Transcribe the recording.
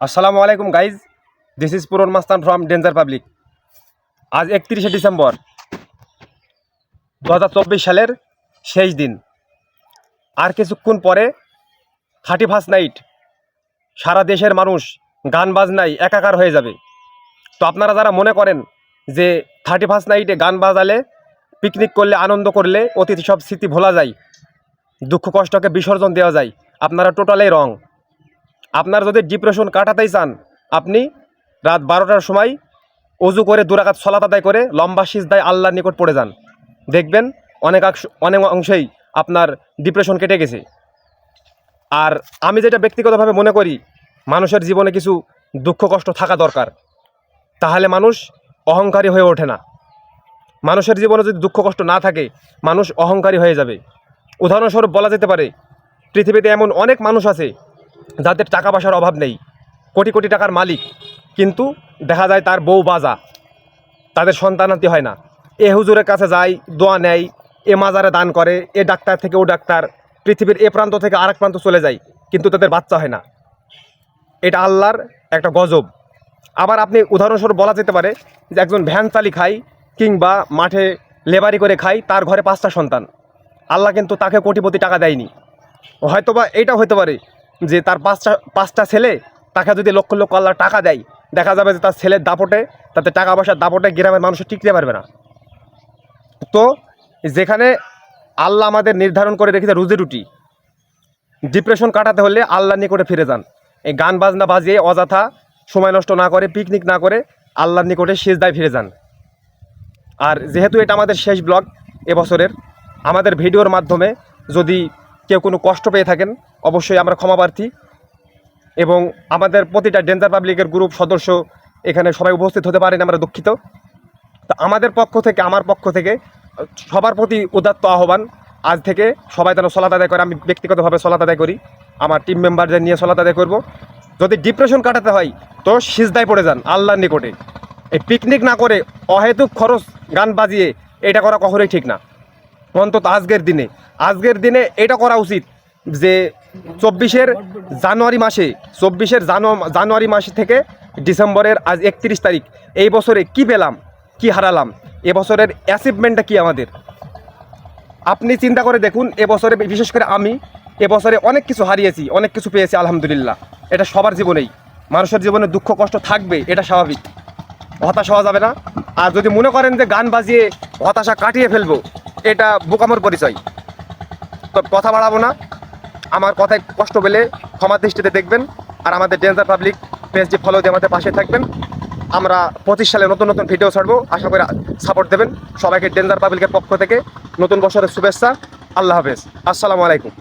আসসালামু আলাইকুম guys, this is পুরন মাস্তান ফ্রম ডেঞ্জার পাবলিক। আজ 31শে ডিসেম্বর 2024 সালের শেষ দিন। আর কিছুক্ষণ পরে 31st নাইট। সারা দেশের মানুষ গান বাজনায় একাকার হয়ে যাবে। তো আপনারা যারা মনে করেন যে 31st নাইটে গান বাজালে, পিকনিক করলে, আনন্দ করলে অতীত সব স্মৃতি ভোলা যায়, দুঃখ কষ্টকে বিসর্জন দেওয়া যায়, আপনারা টোটালি রং। আপনার যদি ডিপ্রেশন কাটাতেই চান, আপনি রাত 12টার সময় অজু করে 2 রাকাত সালাত আদায় করে লম্বা সিজদায় আল্লাহর নিকট পড়ে যান। দেখবেন অনেক অংশেই আপনার ডিপ্রেশন কেটে গেছে। আর আমি যেটা ব্যক্তিগতভাবে মনে করি, মানুষের জীবনে কিছু দুঃখ কষ্ট থাকা দরকার, তাহলে মানুষ অহংকারী হয়ে ওঠে না। মানুষের জীবনে যদি দুঃখ কষ্ট না থাকে, মানুষ অহংকারী হয়ে যাবে। উদাহরণস্বরূপ বলা যেতে পারে, পৃথিবীতে এমন অনেক মানুষ আছে যাদের টাকা পয়সার অভাব নেই, কোটি কোটি টাকার মালিক, কিন্তু দেখা যায় তার বউ বাজা, তাদের সন্তানাতি হয় না। এ হুজুরের কাছে যায়, দোয়া নেয়, এ মাজারে দান করে, এ ডাক্তার থেকে ও ডাক্তার, পৃথিবীর এ প্রান্ত থেকে আরেক প্রান্ত চলে যায়, কিন্তু তাদের বাচ্চা হয় না। এটা আল্লাহর একটা গজব। আবার আপনি উদাহরণস্বরূপ বলা যেতে পারে যে একজন ভ্যান চালি খায় কিংবা মাঠে লেবারি করে খায়, তার ঘরে 5টা সন্তান, আল্লাহ কিন্তু তাকে কোটিপতি টাকা দেয়নি। হয়তোবা এইটা হতে পারে যে তার 5টা ছেলে, তাকে যদি লক্ষ লক্ষ আল্লাহ টাকা দেয়, দেখা যাবে যে তার ছেলের দাপটে, তাতে টাকা পয়সার দাপটে গ্রামের মানুষ টিকতে পারবে না। তো যেখানে আল্লাহ আমাদের নির্ধারণ করে রেখেছে রুজি রুটি, ডিপ্রেশন কাটাতে হলে আল্লাহ নিকটে ফিরে যান। এই গান বাজনা বাজিয়ে অযথা সময় নষ্ট না করে, পিকনিক না করে আল্লাহর নিকটে সিজদায় ফিরে যান। আর যেহেতু এটা আমাদের শেষ ব্লগ এবছরের, আমাদের ভিডিওর মাধ্যমে যদি কেউ কোনো কষ্ট পেয়ে থাকেন, অবশ্যই আমরা ক্ষমাপ্রার্থী। এবং আমাদের প্রতিটা ডেঞ্জার পাবলিকের গ্রুপ সদস্য এখানে সবাই উপস্থিত হতে পারেন, আমরা দুঃখিত। তো আমাদের পক্ষ থেকে, আমার পক্ষ থেকে সবার প্রতি উদাত্ত আহ্বান, আজ থেকে সবাই যেন সলাত আদায় করে। আমি ব্যক্তিগতভাবে সলাত আদায় করি, আমার টিম মেম্বারদের নিয়ে সলাত আদায় করব। যদি ডিপ্রেশন কাটাতে হয় তো সিজদায় পড়ে যান আল্লাহর নিকটে। এই পিকনিক না করে অহেতুক খরচ গান বাজিয়ে এটা করা কখনোই ঠিক না। অন্তত আজকের দিনে এটা করা উচিত যে 24 জানুয়ারি মাসে থেকে ডিসেম্বরের আজ 31 তারিখ, এই বছরে কি পেলাম, কি হারালাম, এবছরের অ্যাচিভমেন্টটা কি আমাদের। আপনি চিন্তা করে দেখুন, এবছরে বিশেষ করে আমি এবছরে অনেক কিছু হারিয়েছি, অনেক কিছু পেয়েছি আলহামদুলিল্লাহ। এটা সবার জীবনেই, মানুষের জীবনে দুঃখ কষ্ট থাকবে, এটা স্বাভাবিক, হতাশ হওয়া যাবে না। আর যদি মনে করেন যে গান বাজিয়ে হতাশা কাটিয়ে ফেলবো, এটা বোকামোর পরিচয়। তো কথা বাড়াবো না, আমার কথায় কষ্ট পেলে ক্ষমা দৃষ্টিতে দেখবেন। আর আমাদের ডেঞ্জার পাবলিক পেজটি ফলো দিয়ে আমাদের পাশে থাকবেন। আমরা 25 সালে নতুন নতুন ভিডিও ছাড়বো, আশা করি সাপোর্ট দেবেন। সবাইকে ডেঞ্জার পাবলিকের পক্ষ থেকে নতুন বছরের শুভেচ্ছা। আল্লাহ হাফেজ, আসসালামু আলাইকুম।